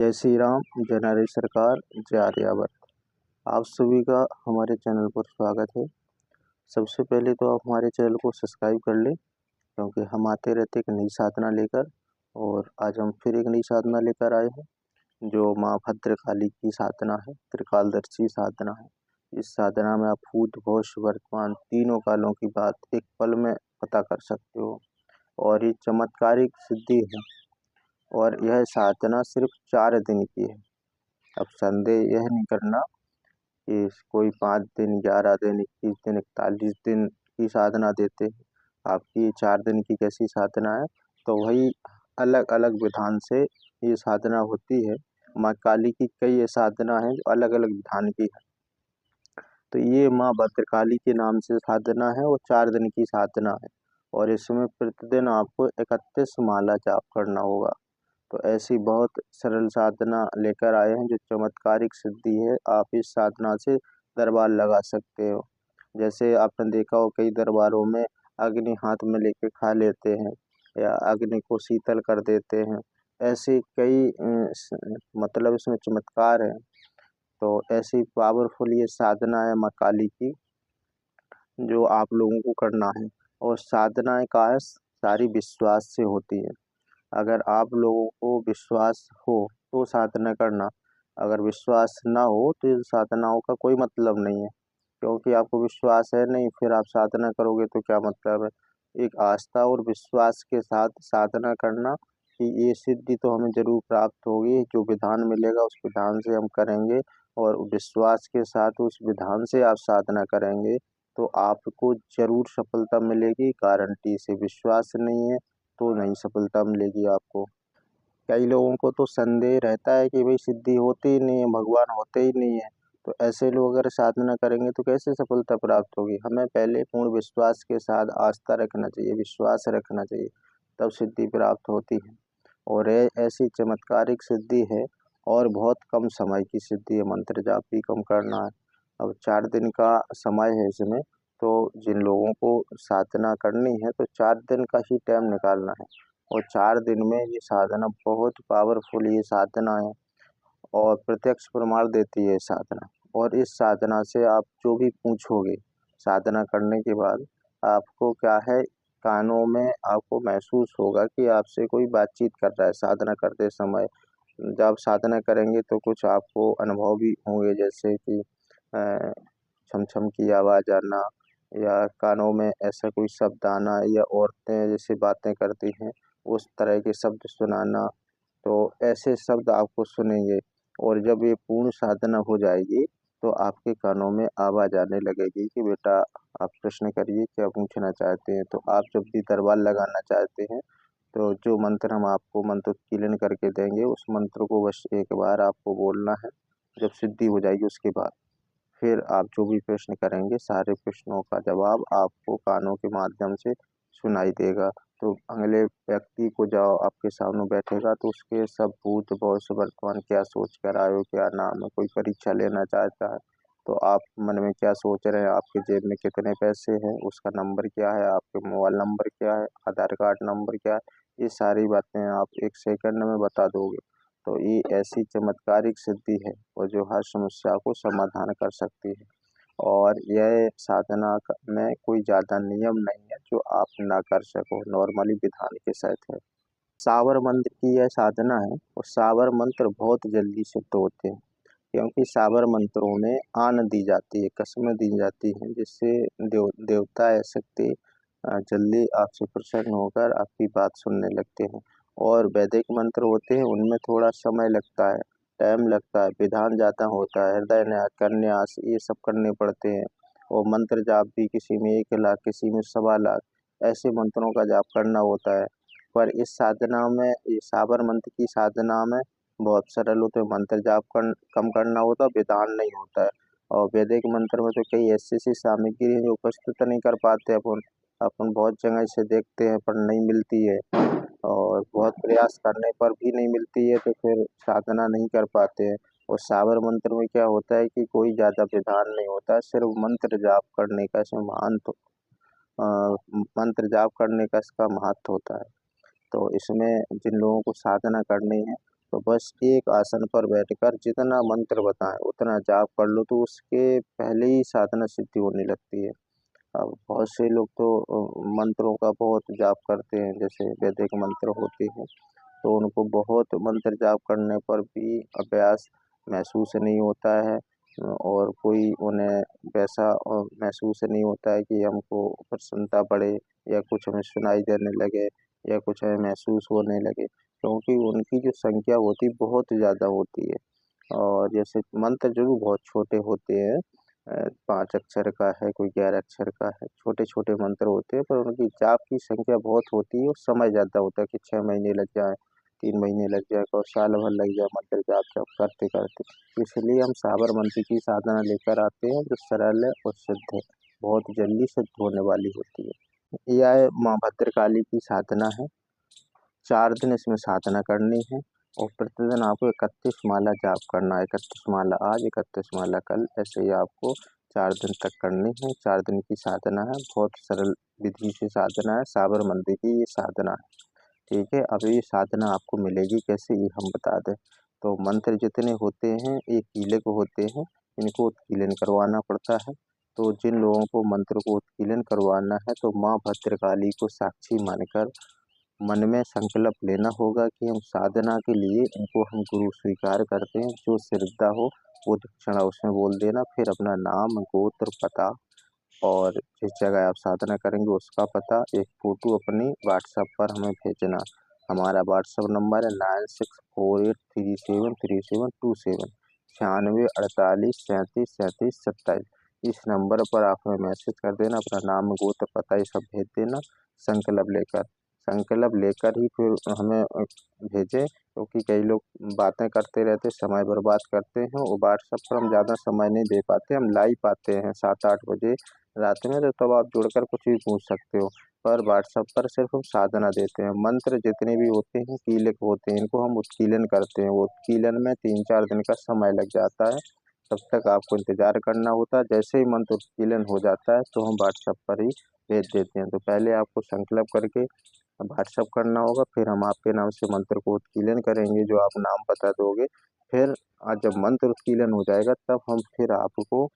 जय श्री राम, जय नारी सरकार, जय आर्यावर्त। आप सभी का हमारे चैनल पर स्वागत है। सबसे पहले तो आप हमारे चैनल को सब्सक्राइब कर लें, क्योंकि हम आते रहते एक नई साधना लेकर। और आज हम फिर एक नई साधना लेकर आए हैं, जो माँ भद्रकाली की साधना है, त्रिकालदर्शी साधना है। इस साधना में आप भूत, भविष्य, वर्तमान तीनों कालों की बात एक पल में पता कर सकते हो, और ये चमत्कारिक सिद्धि है। और यह साधना सिर्फ 4 दिन की है। अब संदेह यह नहीं करना कि कोई 5 दिन, 11 दिन, 21 दिन, 41 दिन की साधना देते हैं। आपकी 4 दिन की कैसी साधना है, तो वही अलग अलग विधान से ये साधना होती है। माँ काली की कई ये साधना है जो अलग अलग विधान की है। तो ये माँ भद्रकाली के नाम से साधना है और 4 दिन की साधना है। और इसमें प्रतिदिन आपको 31 माला जाप करना होगा। तो ऐसी बहुत सरल साधना लेकर आए हैं जो चमत्कारिक सिद्धि है। आप इस साधना से दरबार लगा सकते हो। जैसे आपने देखा हो, कई दरबारों में अग्नि हाथ में लेके खा लेते हैं या अग्नि को शीतल कर देते हैं। ऐसे कई मतलब इसमें चमत्कार है। तो ऐसी पावरफुल ये साधना है माँ काली की, जो आप लोगों को करना है। और साधनाएं का सारी विश्वास से होती है। अगर आप लोगों को विश्वास हो तो साधना करना, अगर विश्वास ना हो तो इन साधनाओं का कोई मतलब नहीं है। क्योंकि आपको विश्वास है नहीं, फिर आप साधना करोगे तो क्या मतलब है। एक आस्था और विश्वास के साथ साधना करना कि ये सिद्धि तो हमें जरूर प्राप्त होगी, जो विधान मिलेगा उस विधान से हम करेंगे। और विश्वास के साथ उस विधान से आप साधना करेंगे तो आपको जरूर सफलता मिलेगी, गारंटी से। विश्वास नहीं है तो नहीं सफलता मिलेगी आपको। कई लोगों को तो संदेह रहता है कि भाई सिद्धि होती ही नहीं है, भगवान होते ही नहीं है। तो ऐसे लोग अगर साधना करेंगे तो कैसे सफलता प्राप्त होगी। हमें पहले पूर्ण विश्वास के साथ आस्था रखना चाहिए, विश्वास रखना चाहिए, तब सिद्धि प्राप्त होती है। और ये ऐसी चमत्कारिक सिद्धि है और बहुत कम समय की सिद्धि है। मंत्र जाप भी कम करना है। अब 4 दिन का समय है इसमें। तो जिन लोगों को साधना करनी है तो 4 दिन का ही टाइम निकालना है। और 4 दिन में ये साधना बहुत पावरफुल ये साधना है, और प्रत्यक्ष प्रमाण देती है साधना। और इस साधना से आप जो भी पूछोगे साधना करने के बाद, आपको क्या है, कानों में आपको महसूस होगा कि आपसे कोई बातचीत कर रहा है साधना करते समय। जब साधना करेंगे तो कुछ आपको अनुभव भी होंगे, जैसे कि छम छम की आवाज़ आना, या कानों में ऐसा कोई शब्द आना, या औरतें जैसे बातें करती हैं उस तरह के शब्द सुनाना। तो ऐसे शब्द आपको सुनेंगे। और जब ये पूर्ण साधना हो जाएगी तो आपके कानों में आवाज़ आने लगेगी कि बेटा आप प्रश्न करिए, क्या पूछना चाहते हैं। तो आप जब भी दरबार लगाना चाहते हैं तो जो मंत्र हम आपको मंत्रोच्चारण करके देंगे, उस मंत्र को बस एक बार आपको बोलना है। जब सिद्धि हो जाएगी उसके बाद फिर आप जो भी प्रश्न करेंगे, सारे प्रश्नों का जवाब आपको कानों के माध्यम से सुनाई देगा। तो अगले व्यक्ति को जो आपके सामने बैठेगा तो उसके सब भूत, भविष्य, वर्तमान क्या सोच कर आए हो, क्या नाम है, कोई परीक्षा लेना चाहता है तो आप मन में क्या सोच रहे हैं, आपके जेब में कितने पैसे हैं, उसका नंबर क्या है, आपके मोबाइल नंबर क्या है, आधार कार्ड नंबर क्या है, ये सारी बातें आप 1 सेकंड में बता दोगे। तो ये ऐसी चमत्कारिक सिद्धि है और जो हर समस्या को समाधान कर सकती है। और यह साधना में कोई ज़्यादा नियम नहीं है जो आप ना कर सको, नॉर्मली विधान के साथ है। सावर मंत्र की यह साधना है और सावर मंत्र बहुत जल्दी सिद्ध होते हैं, क्योंकि सावर मंत्रों में आन दी जाती है, कसमें दी जाती हैं, जिससे देवता या शक्ति जल्दी आपसे प्रसन्न होकर आपकी बात सुनने लगते हैं। और वैदिक मंत्र होते हैं उनमें थोड़ा समय लगता है, टाइम लगता है, विधान ज़्यादा होता है, हृदय न्यास, करन्यास ये सब करने पड़ते हैं। और मंत्र जाप भी किसी में 1 लाख, किसी में 1.25 लाख ऐसे मंत्रों का जाप करना होता है। पर इस साधना में, ये साबर मंत्र की साधना में बहुत सरल होते हैं। मंत्र जाप कम करना होता है, विधान नहीं होता है। और वैदिक मंत्र में तो कई ऐसी सामग्री है जो उपस्थित नहीं कर पाते अपन। अपन बहुत जगह इसे देखते हैं पर नहीं मिलती है, और बहुत प्रयास करने पर भी नहीं मिलती है, तो फिर साधना नहीं कर पाते हैं। और सावर मंत्र में क्या होता है कि कोई ज़्यादा विधान नहीं होता, सिर्फ मंत्र जाप करने का इसमें मंत्र जाप करने का इसका महत्व होता है। तो इसमें जिन लोगों को साधना करनी है तो बस एक आसन पर बैठकर जितना मंत्र बताएं उतना जाप कर लो तो उसके पहले ही साधना सिद्धि होने लगती है। अब बहुत से लोग तो मंत्रों का बहुत जाप करते हैं, जैसे वैदिक मंत्र होते हैं, तो उनको बहुत मंत्र जाप करने पर भी अभ्यास महसूस नहीं होता है और कोई उन्हें वैसा महसूस नहीं होता है कि हमको प्रसन्नता बढ़े या कुछ हमें सुनाई देने लगे या कुछ हमें महसूस होने लगे, क्योंकि उनकी जो संख्या होती है बहुत ज़्यादा होती है। और जैसे मंत्र ज़रूर बहुत छोटे होते हैं, 5 अक्षर का है, कोई 11 अक्षर का है, छोटे-छोटे मंत्र होते हैं, पर उनकी जाप की संख्या बहुत होती है और समय ज़्यादा होता है कि 6 महीने लग जाएँ, 3 महीने लग जाए और साल भर लग जाए मंत्र जाप करते-करते। इसलिए हम साबरमती की साधना लेकर आते हैं जो सरल है और सिद्ध है, बहुत जल्दी सिद्ध होने वाली होती है। यह माँ भद्रकाली की साधना है, 4 दिन इसमें साधना करनी है और प्रतिदिन आपको 31 माला जाप करना है। 31 माला आज, 31 माला कल, ऐसे ही आपको 4 दिन तक करनी है। 4 दिन की साधना है, बहुत सरल विधि से साधना है, साबरमती की ये साधना है। ठीक है, अब ये साधना आपको मिलेगी कैसे ये हम बता दें। तो मंत्र जितने होते हैं ये कीलक होते हैं, इनको उत्कीलन करवाना पड़ता है। तो जिन लोगों को मंत्र को उत्कीलन करवाना है तो माँ भद्रकाली को साक्षी मानकर मन में संकल्प लेना होगा कि हम साधना के लिए इनको हम गुरु स्वीकार करते हैं। जो श्रद्धा हो वो दक्षिणा उसमें बोल देना, फिर अपना नाम, गोत्र, पता और जिस जगह आप साधना करेंगे उसका पता, एक फ़ोटो अपनी व्हाट्सएप पर हमें भेजना। हमारा व्हाट्सएप नंबर है 9648373727 9648373727। इस नंबर पर आप हमें मैसेज कर देना, अपना नाम, गोत्र, पता ये सब भेज देना संकल्प लेकर ही फिर हमें भेजें, क्योंकि कई लोग बातें करते रहते, समय बर्बाद करते हैं और व्हाट्सएप पर हम ज़्यादा समय नहीं दे पाते, हम लाइव आते हैं 7-8 बजे रात में, तो तब आप जुड़कर कुछ भी पूछ सकते हो। पर व्हाट्सएप पर सिर्फ हम साधना देते हैं। मंत्र जितने भी होते हैं कीलक होते हैं, इनको हम उत्कीलन करते हैं। वो उत्कीलन में 3-4 दिन का समय लग जाता है, तब तक आपको इंतज़ार करना होता है। जैसे ही मंत्र उत्कीलन हो जाता है तो हम व्हाट्सएप पर ही भेज देते हैं। तो पहले आपको संकल्प करके व्हाट्सएप करना होगा, फिर हम आपके नाम से मंत्र को उत्कीलन करेंगे, जो आप नाम बता दोगे। फिर जब मंत्र उत्कीलन हो जाएगा तब हम फिर आपको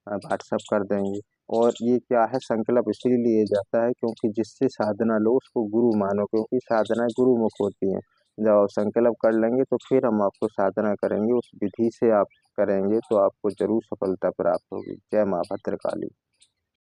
व्हाट्सएप कर देंगे। और ये क्या है, संकल्प इसलिए लिया जाता है क्योंकि जिससे साधना लो उसको गुरु मानो, क्योंकि साधनाएँ गुरुमुख होती हैं। जब आप संकल्प कर लेंगे तो फिर हम आपको साधना करेंगे, उस विधि से आप करेंगे तो आपको ज़रूर सफलता प्राप्त होगी। जय माँ भद्रकाली।